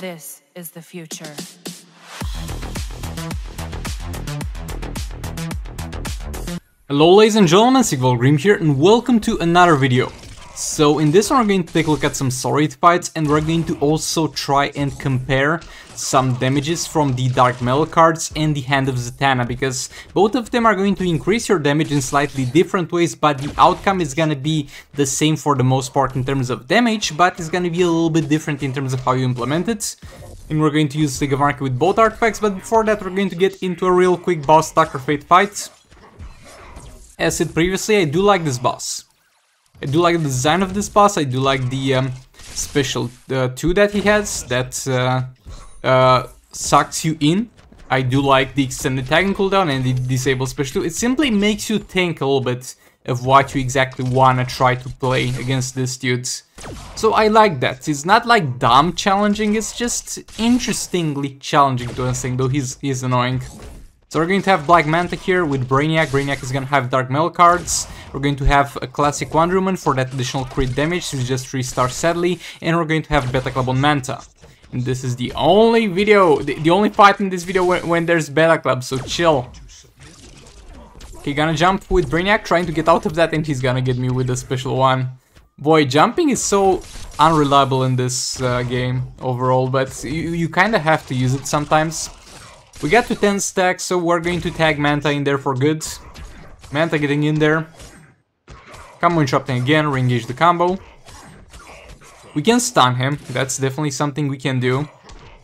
This is the future. Hello ladies and gentlemen, Sigvalgrim here and welcome to another video. So in this one we're going to take a look at some solid fights and we're going to also try and compare some damages from the Dark Metal cards and the Hand of Zatanna, because both of them are going to increase your damage in slightly different ways, but the outcome is gonna be the same for the most part in terms of damage, but it's gonna be a little bit different in terms of how you implement it. And we're going to use League of Anarchy with both artifacts, but before that we're going to get into a real quick boss Stalker Fate fight. As said previously, I do like this boss. I do like the design of this boss, I do like the special 2 that he has, that sucks you in. I do like the extended tagging cooldown and the disable special 2. It simply makes you think a little bit of what you exactly wanna try to play against this dude. So I like that. It's not like dumb challenging, it's just interestingly challenging to understand, though he's annoying. So we're going to have Black Manta here with Brainiac. Brainiac is gonna have Dark Metal cards. We're going to have a classic Wonder Woman for that additional crit damage, so it's just 3 stars sadly. And we're going to have Beta Club on Manta. And this is the only video, the only fight in this video when there's Beta Club, so chill. Okay, gonna jump with Brainiac, trying to get out of that, and he's gonna get me with a special one. Boy, jumping is so unreliable in this game overall, but you kinda have to use it sometimes. We got to 10 stacks, so we're going to tag Manta in there for good. Manta getting in there. Combo interrupting again, re-engage the combo. We can stun him, that's definitely something we can do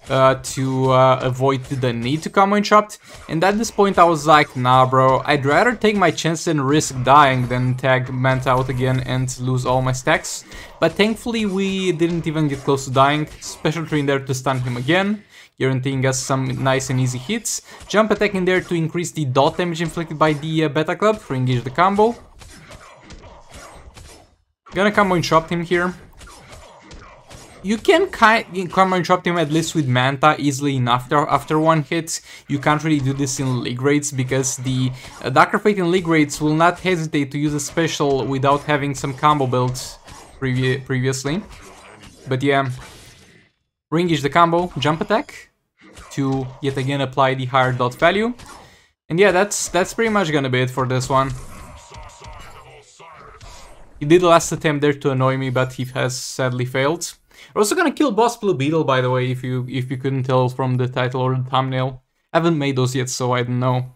to avoid the need to combo interrupt. And at this point I was like, nah bro, I'd rather take my chance and risk dying than tag Manta out again and lose all my stacks. But thankfully we didn't even get close to dying. Special 3 in there to stun him again, guaranteeing us some nice and easy hits. Jump attack in there to increase the dot damage inflicted by the Beta Club, re-engage the combo. Gonna combo interrupt him here. You can combo interrupt him at least with Manta easily enough after one hit. You can't really do this in League raids because the Darker Fate in League raids will not hesitate to use a special without having some combo builds previously. But yeah, re-engage the combo, jump attack to yet again apply the higher dot value. And yeah, that's pretty much gonna be it for this one. He did the last attempt there to annoy me, but he has sadly failed. We're also gonna kill Boss Blue Beetle, by the way, if you couldn't tell from the title or the thumbnail. I haven't made those yet, so I don't know.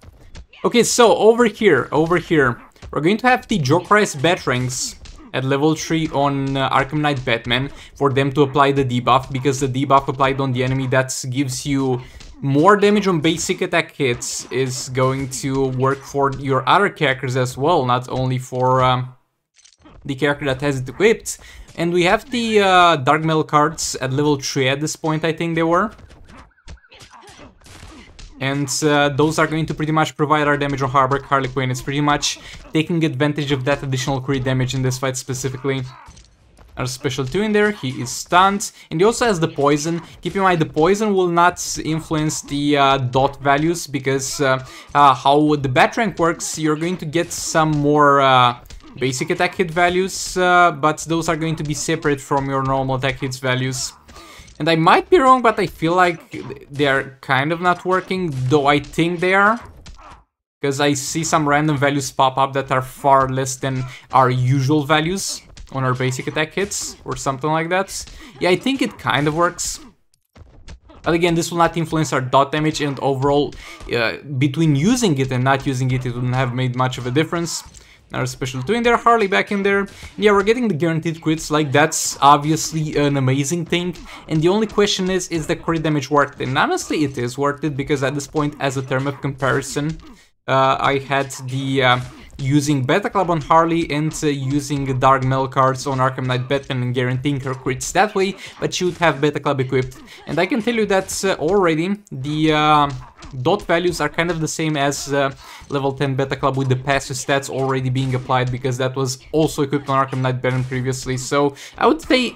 Okay, so over here, we're going to have the Jokerized Batarangs at level 3 on Arkham Knight Batman for them to apply the debuff, because the debuff applied on the enemy that gives you more damage on basic attack hits is going to work for your other characters as well, not only for the character that has it equipped. And we have the Dark Metal cards at level 3 at this point, I think they were. And those are going to pretty much provide our damage on Harley Quinn. It's pretty much taking advantage of that additional crit damage in this fight specifically. Our special 2 in there, he is stunned. And he also has the poison. Keep in mind, the poison will not influence the dot values, because how the Batarang works, you're going to get some more basic attack hit values, but those are going to be separate from your normal attack hits values. And I might be wrong, but I feel like they're kind of not working, though I think they are. Because I see some random values pop up that are far less than our usual values on our basic attack hits, or something like that. Yeah, I think it kind of works. But again, this will not influence our dot damage, and overall, between using it and not using it, it wouldn't have made much of a difference. Our special 2 in there, Harley back in there. Yeah, we're getting the guaranteed crits, like that's obviously an amazing thing. And the only question is the crit damage worth it? And honestly, it is worth it, because at this point, as a term of comparison, I had the using Beta Club on Harley and using Dark Metal cards on Arkham Knight Batman and guaranteeing her crits that way, but she would have Beta Club equipped. And I can tell you that already the dot values are kind of the same as level 10 Beta Club, with the passive stats already being applied, because that was also equipped on Arkham Knight Batman previously. So I would say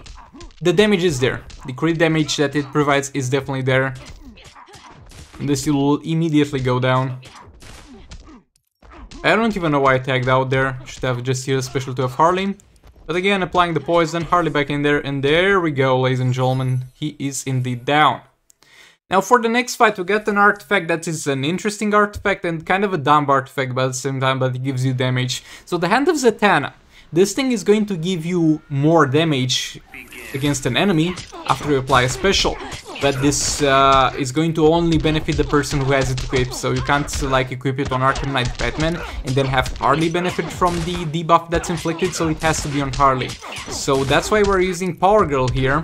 the damage is there. The crit damage that it provides is definitely there. And this will immediately go down. I don't even know why I tagged out there. Should have just used a special 2 of Harley. But again, applying the poison, Harley back in there, and there we go, ladies and gentlemen. He is indeed down. Now for the next fight, we get an artifact that is an interesting artifact and kind of a dumb artifact, but at the same time, but it gives you damage. So the Hand of Zatanna. This thing is going to give you more damage against an enemy after you apply a special. But this is going to only benefit the person who has it equipped, so you can't like equip it on Arkham Knight Batman and then have Harley benefit from the debuff that's inflicted, so it has to be on Harley. So that's why we're using Power Girl here,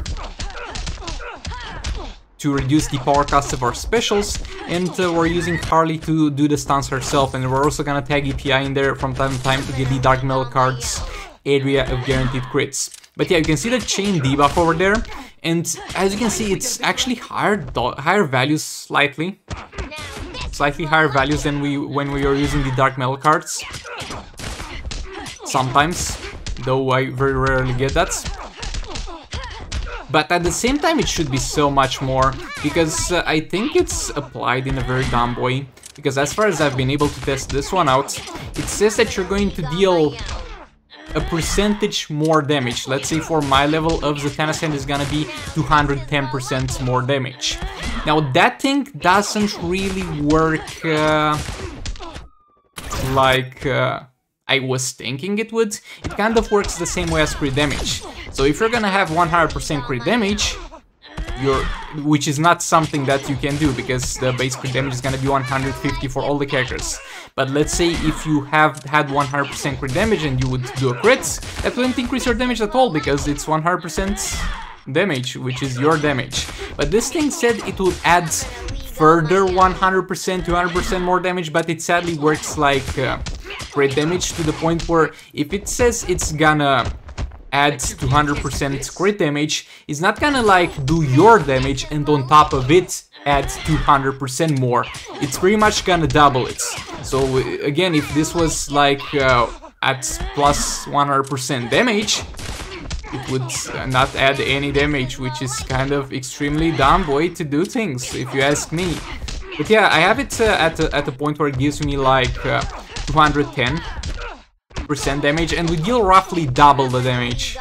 to reduce the power cost of our specials, and we're using Harley to do the stunts herself, and we're also gonna tag EPI in there from time to time to get the Dark Metal cards area of guaranteed crits. But yeah, you can see the chain debuff over there, and as you can see, it's actually higher values, slightly higher values than when we were using the Dark Metal cards. Sometimes, though I very rarely get that. But at the same time, it should be so much more, because I think it's applied in a very dumb way. Because as far as I've been able to test this one out, it says that you're going to deal a percentage more damage. Let's say for my level of Zatanna's Hand is gonna be 210% more damage. Now that thing doesn't really work like I was thinking it would. It kind of works the same way as crit damage. So if you're gonna have 100% crit damage, which is not something that you can do, because the base crit damage is gonna be 150 for all the characters. But let's say if you have had 100% crit damage and you would do a crit, that wouldn't increase your damage at all, because it's 100% damage, which is your damage. But this thing said it would add further 100%, 200% more damage, but it sadly works like crit damage, to the point where if it says it's gonna add 200% crit damage, it's not gonna like do your damage and on top of it add 200% more. It's pretty much gonna double it. So again, if this was like at plus 100% damage, it would not add any damage, which is kind of extremely dumb way to do things, if you ask me. But yeah, I have it at a point where it gives me like 210% damage, and we deal roughly double the damage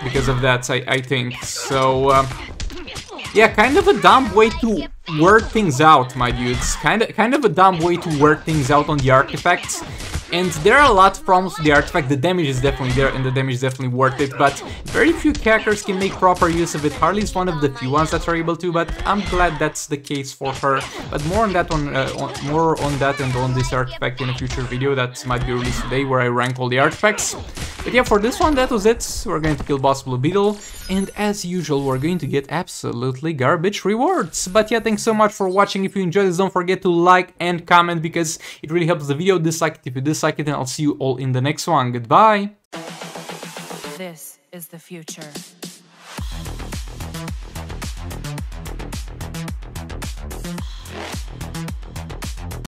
because of that, I think. So yeah, kind of a dumb way to work things out, my dudes. Kind of a dumb way to work things out on the artifacts. And there are a lot of problems with the artifact. The damage is definitely there, and the damage is definitely worth it, but very few characters can make proper use of it. Harley is one of the few ones that are able to, but I'm glad that's the case for her. But more on that more on that and on this artifact in a future video that might be released today, where I rank all the artifacts. But yeah, for this one, that was it. We're going to kill Boss Blue Beetle, and as usual, we're going to get absolutely garbage rewards. But yeah, thanks so much for watching. If you enjoyed this, don't forget to like and comment, because it really helps the video. Dislike it if you dislike it, and I'll see you all in the next one. Goodbye! This is the future.